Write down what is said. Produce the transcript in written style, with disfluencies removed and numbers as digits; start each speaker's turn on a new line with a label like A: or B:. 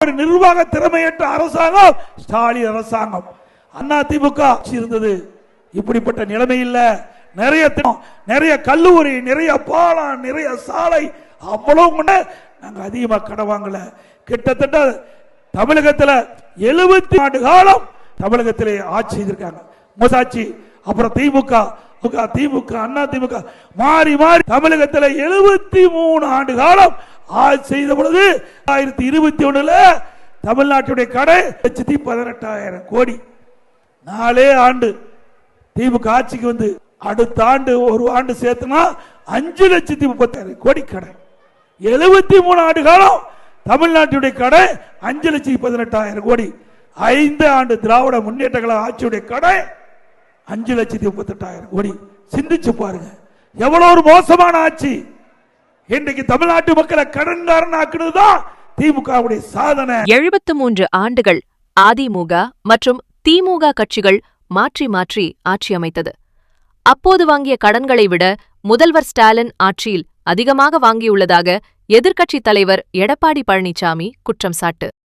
A: ஒரு நிர்வாக திறமையற்ற அரசாங்கம் ஸ்டாலின் அரசாங்கம். அதிமுக இருந்தது, இப்படிப்பட்ட நிலைமை இல்ல. நிறைய நிறைய கல்லூரி, நிறைய பாலம், நிறைய சாலை, அவ்வளவு கூட நாங்க அதிகமா கடன் வாங்கல. கிட்டத்தட்ட தமிழகத்தில் 70 ஆண்டு காலம் தமிழகத்திலே ஆட்சி செய்திருக்காங்க. மோசாட்சி, அப்புறம் திமுக, அண்ணா திமுக மாறி மாறி தமிழகத்தில் 73 ஆண்டு காலம் ஆட்சி செய்த பொழுது 2021 தமிழ்நாட்டுடைய கடை 1,18,000 கோடி. 4 ஆண்டு திமுக ஆட்சிக்கு வந்து அடுத்த ஆண்டு ஒரு ஆண்டு சேர்த்துனா 5,30,000 கோடி கடை. 73 ஆண்டு காலம் தமிழ்நாட்டுடைய கடை 5,18,000 கோடி. 5 ஆண்டு திராவிட முன்னேற்ற கழக ஆட்சியுடைய கடை 5,38,000 கோடி. சிந்திச்சு பாருங்க, எவ்வளவு ஒரு மோசமான ஆட்சி. இன்றைக்கு தமிழ்நாட்டு மக்களை கடன்காரன் ஆக்குனதுதான் திமுகவுடைய சாதனை.
B: 73 ஆண்டுகள் அதிமுக மற்றும் திமுக கட்சிகள் மாற்றி மாற்றி ஆட்சி அமைத்தது. அப்போது வாங்கிய கடன்களை விட முதல்வர் ஸ்டாலின் ஆட்சியில் அதிகமாக வாங்கியுள்ளதாக எதிர்க்கட்சித் தலைவர் எடப்பாடி பழனிசாமி குற்றம் சாட்டு.